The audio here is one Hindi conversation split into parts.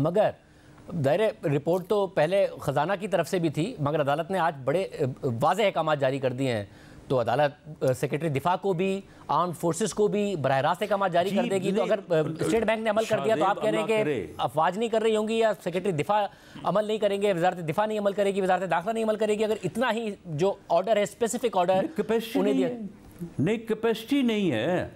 मगर दायरे रिपोर्ट तो पहले ख़जाना की तरफ से भी थी, मगर अदालत ने आज बड़े वाज़ेह अहकाम जारी कर दिए हैं। तो अदालत सेक्रेटरी दिफा को भी, आर्म फोर्सेस को भी बरह रास्त अहकाम जारी कर देगी। तो अगर स्टेट बैंक ने अमल कर दिया तो आप कह रहे हैं कि अफवाज नहीं कर रही होंगी या सेक्रेटरी दिफा अमल नहीं करेंगे, वजारत दिफा नहीं अमल करेगी, वजारत दाखिला नहीं अमल करेगी? अगर इतना ही जो ऑर्डर है, स्पेसिफिक ऑर्डर उन्हें दिया नहीं, कैपेसिटी नहीं है,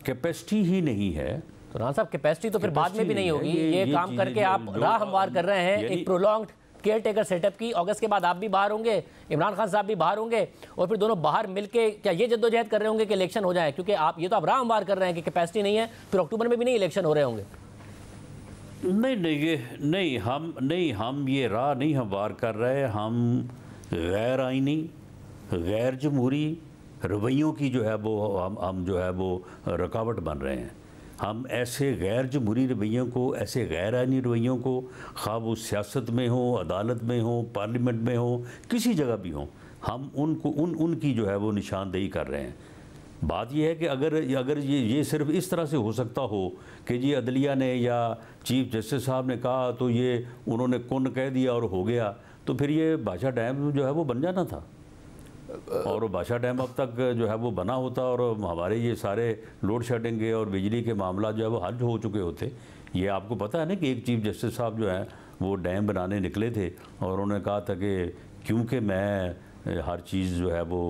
कैपेसिटी ही नहीं है। तो राना साहब कैपेसिटी तो फिर बाद में भी नहीं होगी। ये काम करके आप राह हमवार कर रहे हैं एक प्रोलॉन्ग्ड केयर टेकर सेटअप की। अगस्त के बाद आप भी बाहर होंगे, इमरान खान साहब भी बाहर होंगे, और फिर दोनों बाहर मिलके क्या ये जद्दोजहद कर रहे होंगे कि इलेक्शन हो जाए? क्योंकि आप ये तो आप राह हमवार कर रहे हैं कि कैपेसिटी नहीं है, फिर अक्टूबर में भी नहीं इलेक्शन हो रहे होंगे। नहीं, हम ये राह नहीं हमवार कर रहे। हम गैर आइनी, गैर जमहूरी रवैयों की जो है वो हम जो है वो रुकावट बन रहे हैं। हम ऐसे गैर जमहूरी रवैयों को, ऐसे गैर आइनी रवैयों को, खा वो सियासत में हो, अदालत में हो, पार्लियामेंट में हो, किसी जगह भी हो, हम उनको उनकी जो है वो निशानदेही कर रहे हैं। बात यह है कि अगर ये सिर्फ इस तरह से हो सकता हो कि जी अदलिया ने या चीफ जस्टिस साहब ने कहा तो ये उन्होंने कुन कह दिया और हो गया, तो फिर ये बादशाह डैम जो है वो बन जाना था। और बादशाह डैम अब तक जो है वो बना होता और हमारे ये सारे लोड शेडिंग के और बिजली के मामला जो है वो हल हो चुके होते। ये आपको पता है ना कि एक चीफ जस्टिस साहब जो हैं वो डैम बनाने निकले थे और उन्होंने कहा था कि क्योंकि मैं हर चीज़ जो है वो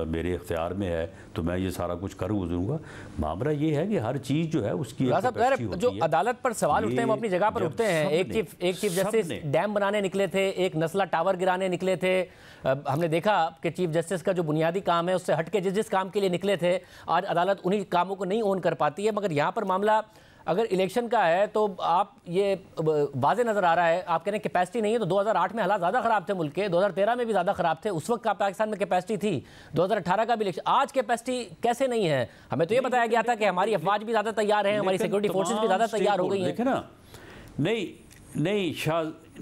मेरे इख्तियार में है तो मैं ये सारा कुछ कर गुजरूँगा। मामला ये है कि हर चीज़ जो है उसकी जो अदालत पर सवाल उठते हैं वो अपनी जगह पर उठते हैं। एक चीफ जस्टिस डैम बनाने निकले थे, एक नस्ला टावर गिराने निकले थे। हमने देखा कि चीफ जस्टिस का जो बुनियादी काम है उससे हट के जिस काम के लिए निकले थे, आज अदालत उन्हीं कामों को नहीं ओन कर पाती है। मगर यहाँ पर मामला अगर इलेक्शन का है तो आप ये वाज़े नज़र आ रहा है, आप कह रहे हैं कैपेसिटी नहीं है। तो 2008 में हालात ज़्यादा ख़राब थे मुल्क के, 2013 में भी ज़्यादा ख़राब थे, उस वक्त का पाकिस्तान में कैपेसिटी थी, 2018 का भी इलेक्शन। आज कैपेसिटी कैसे नहीं है? हमें तो ये बताया गया था कि हमारी अफवाज भी ज़्यादा तैयार हैं, हमारी सिक्योरिटी फोर्सेज भी ज़्यादा तैयार हो गई हैं। देखे ना,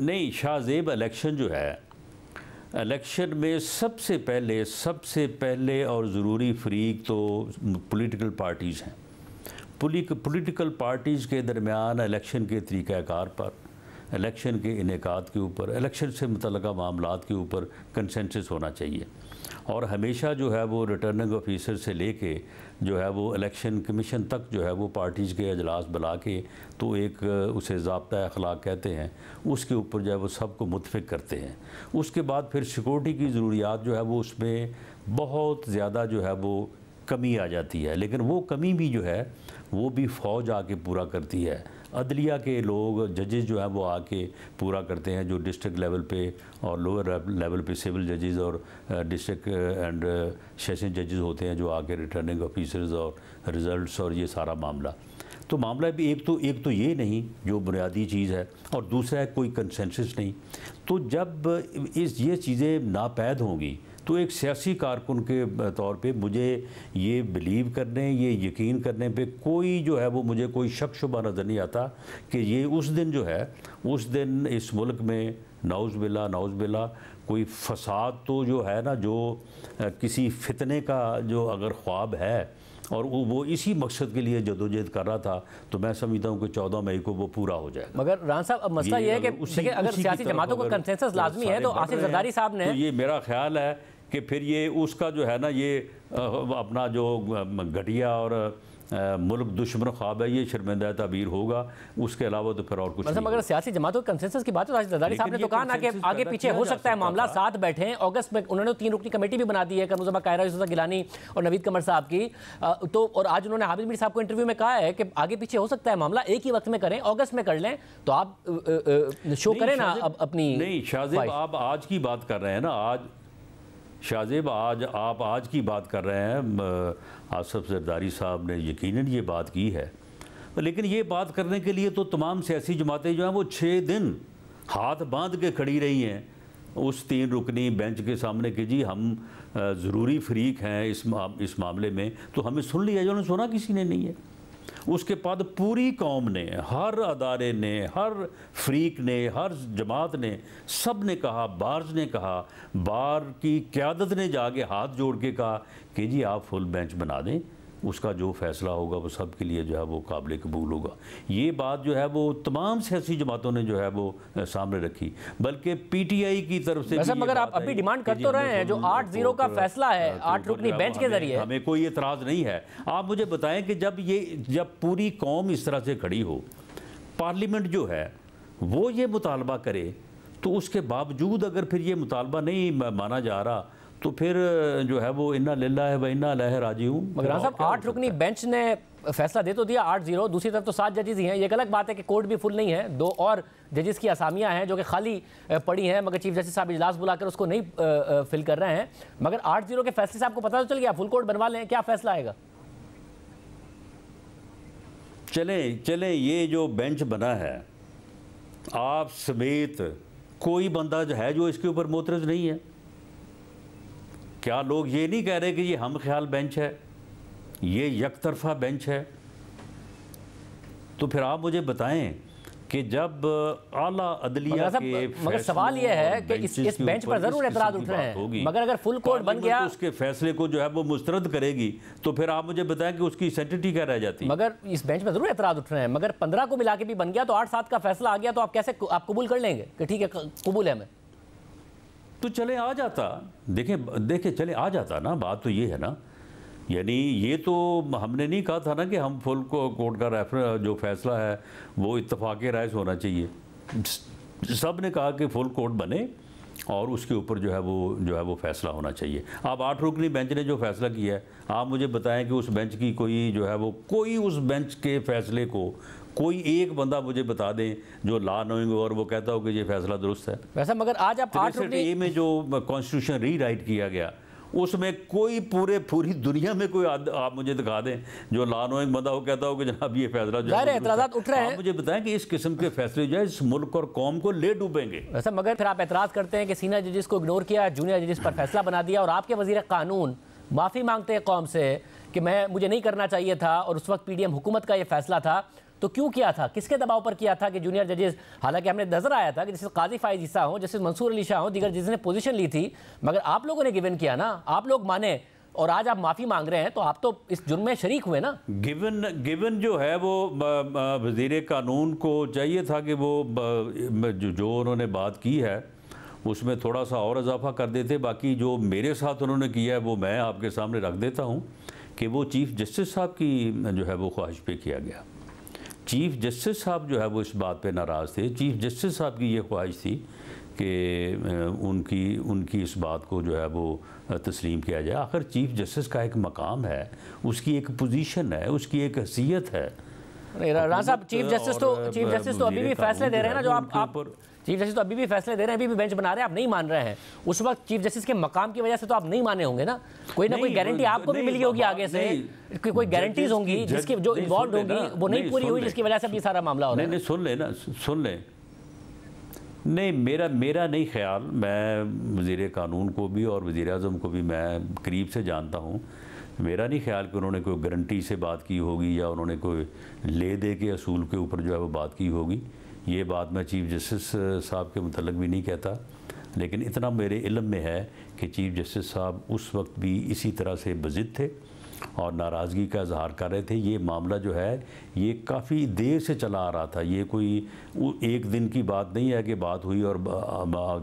नहीं शाहजेब, इलेक्शन जो है, इलेक्शन में सबसे पहले और ज़रूरी फरीक तो पॉलिटिकल पार्टीज़ हैं। पॉलिटिकल पार्टीज़ के दरमियान इलेक्शन के तरीक़ाकार पर, इलेक्शन के इनेकाद के ऊपर, इलेक्शन से मुतल्लिक़ा मामलात के ऊपर कंसेंसस होना चाहिए। और हमेशा जो है वो रिटर्निंग ऑफिसर से लेके जो है वो इलेक्शन कमीशन तक जो है वो पार्टीज़ के अजलास बुला के तो एक उसे ज़ाब्ता अखलाक कहते हैं, उसके ऊपर जो है वो सबको मुतफ़िक करते हैं। उसके बाद फिर सिक्योरिटी की ज़रूरियात जो है वो उसमें बहुत ज़्यादा जो है वो कमी आ जाती है, लेकिन वो कमी भी जो है वो भी फ़ौज आके पूरा करती है। अदलिया के लोग, जजेस जो हैं वो आके पूरा करते हैं, जो डिस्ट्रिक्ट लेवल पे और लोअर लेवल पे सिविल जजेस और डिस्ट्रिक्ट एंड सेशन जजेस होते हैं जो आके रिटर्निंग ऑफिसर्स और रिज़ल्ट्स और ये सारा मामला। तो मामला भी एक तो ये नहीं जो बुनियादी चीज़ है, और दूसरा है कोई कंसेंसस नहीं। तो जब ये चीज़ें नापैद होंगी तो एक सियासी कारकुन के तौर पे मुझे ये बिलीव करने, ये यकीन करने पे कोई जो है वो मुझे कोई शक शुबा नज़र नहीं आता कि ये उस दिन जो है, उस दिन इस मुल्क में नाउज़ बिल्ला कोई फसाद तो जो है ना, जो किसी फितने का जो अगर ख्वाब है और वो इसी मकसद के लिए जदोजहद कर रहा था, तो मैं समझता हूँ कि 14 मई को वो पूरा हो जाएगा। मगर राना साहब अब मसला ये है कि देखिए अगर सियासी जमातों को कंसेंसस लाजमी है तो आसिफ जरदारी साहब ने, तो ये मेरा ख्याल है कि फिर ये उसका जो है ना ये अपना जो घटिया और मुल्क दुश्मन ख्वाब है ये शर्मिंदा ताबीर होगा, उसके अलावा तो फिर और कुछ नहीं। मगर सियासी जमातों के कंसेंसस की बात है, आसिफ जरदारी साहब ने तो कहा ना कि आगे पीछे हो सकता है मामला, साथ बैठे हैं। अगस्त में उन्होंने 3 रुकनी कमेटी भी बना दी है, कमरुज़्ज़मा कायरा, यूसुफ गिलानी और नवीद कमर साहब की। तो और आज उन्होंने हामिद मीर साहब को इंटरव्यू में कहा है कि आगे पीछे हो सकता है मामला, एक ही वक्त में करें, अगस्त में कर लें। तो आप शो करें ना अपनी। नहीं शाहजेब, आप आज की बात कर रहे हैं ना, शाहजेब आप आज की बात कर रहे हैं। आसिफ जरदारी साहब ने यकीनन ये बात की है, लेकिन ये बात करने के लिए तो तमाम सियासी जमातें जो हैं वो 6 दिन हाथ बांध के खड़ी रही हैं उस 3 रुकनी बेंच के सामने कि जी हम ज़रूरी फरीक हैं इस मामले में, तो हमें सुन लिया। जो सुना किसी ने नहीं है। उसके बाद पूरी कौम ने, हर अदारे ने, हर फरीक ने, हर जमात ने, सब ने कहा, बार्स ने कहा, बार की क़यादत ने जाके हाथ जोड़ के कहा कि जी आप फुल बेंच बना दें, उसका जो फैसला होगा वो सब के लिए जो है वो काबिल कबूल होगा। ये बात जो है वो तमाम सियासी जमातों ने जो है वो सामने रखी, बल्कि पीटीआई की तरफ से भी। मगर आप अभी डिमांड कर तो रहे हैं, जो 8-0 का फैसला है 8 रुकनी बेंच के जरिए, हमें कोई एतराज़ नहीं है। आप मुझे बताएं कि जब पूरी कौम इस तरह से खड़ी हो, पार्लियामेंट जो है वो ये मुतालबा करे, तो उसके बावजूद अगर फिर ये मुतालबा नहीं माना जा रहा, तो फिर जो है वो इन्ना लिल्लाह व इन्ना इलैहि राजिऊन। मगर साहब 8 रुकनी बेंच ने फैसला दे तो दिया 8-0, दूसरी तरफ तो 7 जजेस ही हैं। ये एक अलग बात है कि कोर्ट भी फुल नहीं है, 2 और जजेस की असामियां हैं जो कि खाली पड़ी हैं, मगर चीफ जस्टिस साहब इजलास बुलाकर उसको नहीं फिल कर रहे हैं। मगर 8-0 के फैसले से आपको पता तो चल गया, फुल कोर्ट बनवा लें, क्या फैसला आएगा? चलें ये जो बेंच बना है, आप समेत कोई बंदा जो है जो इसके ऊपर मोतरज नहीं है। क्या लोग ये नहीं कह रहे कि ये हम ख्याल बेंच है, ये यकतरफा बेंच है? तो फिर आप मुझे बताएं कि जब आला अदलिया के मगर सवाल ये है कि इस बेंच पर जरूर एतराज उठ रहे हैं, मगर अगर फुल कोर्ट बन गया, उसके फैसले को जो है वो मुस्तरद करेगी, तो फिर आप मुझे बताएं कि उसकी सेंटिटी क्या रह जाती है? मगर इस बेंच पर जरूर एतराज उठ रहे हैं, मगर 15 को मिला के भी बन गया तो 8-7 का फैसला आ गया, तो आप कैसे आप कबूल कर लेंगे कि ठीक है कबूल है हमें? तो चले आ जाता, देखें चले आ जाता ना। बात तो ये है ना, यानी ये तो हमने नहीं कहा था ना कि हम फुल कोर्ट का रेफर जो फैसला है वो इत्तफाक राय से होना चाहिए। सब ने कहा कि फुल कोर्ट बने और उसके ऊपर जो है वो फैसला होना चाहिए। अब 8 रुकनी बेंच ने जो फैसला किया है, आप मुझे बताएं कि उस बेंच की कोई उस बेंच के फैसले को कोई एक बंदा मुझे बता दें जो ला नोइंग और वो कहता हो कि ये फैसला दुरुस्त है। वैसा मगर आज आप 8 रुकनी में जो कॉन्स्टिट्यूशन रीराइट किया गया, उसमें कोई पूरी दुनिया में कोई आप मुझे दिखा दें जो ला नोइंग बंदा हो कहता हो कि जनाब ये फैसला जो है एतराज़ात उठ रहे हैं। आप मुझे बताएं कि इस किस्म के फैसले जो है इस मुल्क और कौम को ले डूबेंगे। वैसा मगर फिर आप एतराज़ करते हैं कि सीनियर जजेस को इग्नोर किया, जूनियर जजेस पर फैसला बना दिया, और आपके वज़ीर कानून माफ़ी मांगते हैं कौम से कि मुझे नहीं करना चाहिए था और उस वक्त पीडीएम हुकूमत का ये फैसला था। तो क्यों किया था, किसके दबाव पर किया था कि जूनियर जजेस, हालांकि हमने नजर आया था कि जैसे काजी फाइज ईसा हो, जैसे मंसूर अली शाह हो, दीगर जिसने पोजीशन ली थी, मगर आप लोगों ने गिवन किया ना, आप लोग माने और आज आप माफ़ी मांग रहे हैं, तो आप तो इस जुर्म में शरीक हुए ना। गिवन जो है वो वज़ीर कानून को चाहिए था कि वो जो उन्होंने बात की है उसमें थोड़ा सा और इजाफा कर देते। बाकी जो मेरे साथ उन्होंने किया है वो मैं आपके सामने रख देता हूँ कि वो चीफ़ जस्टिस साहब की जो है वो ख्वाहिश पे किया गया। चीफ़ जस्टिस साहब जो है वो इस बात पे नाराज़ थे। चीफ़ जस्टिस साहब की ये ख्वाहिश थी कि उनकी इस बात को जो है वो तस्लीम किया जाए। आखिर चीफ़ जस्टिस का एक मकाम है, उसकी एक पोजीशन है, उसकी एक हैसियत है। राणा साहब, चीफ जस्टिस तो अभी भी फैसले दे रहे हैं ना, जो आप चीफ जस्टिस तो अभी भी फैसले दे रहे हैं, अभी भी बेंच बना रहे हैं, आप नहीं मान रहे हैं। उस वक्त चीफ जस्टिस के मकाम की वजह से तो आप नहीं माने होंगे ना, कोई ना कोई गारंटी आपको भी मिली होगी आगे से, कोई गारंटीज होंगी जिसकी जो इन्वॉल्व होगी वो नहीं पूरी हुई, जिसकी वजह से अभी सारा मामला हो रहा है। नहीं सुन लें नहीं, मेरा नहीं ख्याल, मैं वज़ीर कानून को भी और वज़ीर आज़म को भी मैं करीब से जानता हूँ। मेरा नहीं ख्याल कि उन्होंने कोई गारंटी से बात की होगी या उन्होंने कोई ले दे के असूल के ऊपर जो है वो बात की होगी। ये बात मैं चीफ़ जस्टिस साहब के मुतल्लिक़ भी नहीं कहता, लेकिन इतना मेरे इल्म में है कि चीफ़ जस्टिस साहब उस वक्त भी इसी तरह से बज़िद थे और नाराज़गी का इजहार कर रहे थे। ये मामला जो है ये काफ़ी देर से चला आ रहा था, ये कोई एक दिन की बात नहीं है कि बात हुई और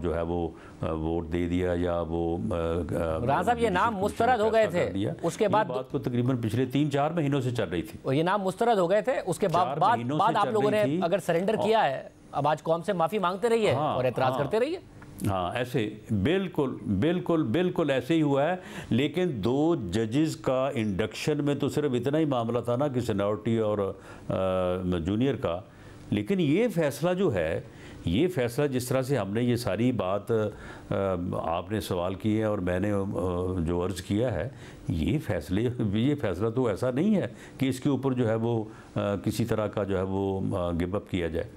जो है वो वोट दे दिया या वो राणा साहब ये नाम मुस्तरद हो गए थे, उसके बाद बात को तकरीबन पिछले 3-4 महीनों से चल रही थी और ये नाम मुस्तरद हो गए थे। उसके बाद आप लोगों ने अगर सरेंडर किया है, अब आज कौम से माफ़ी मांगते रहिए और एतराज़ करते रहिए। हाँ, ऐसे बिल्कुल ऐसे ही हुआ है। लेकिन 2 जजेस का इंडक्शन में तो सिर्फ इतना ही मामला था ना कि सीनियरिटी और जूनियर का। लेकिन ये फैसला जो है, ये फैसला जिस तरह से हमने ये सारी बात आपने सवाल किए और मैंने जो अर्ज़ किया है, ये फैसला तो ऐसा नहीं है कि इसके ऊपर जो है वो किसी तरह का जो है वो गिव अप किया जाए।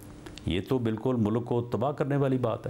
ये तो बिल्कुल मुल्क को तबाह करने वाली बात है।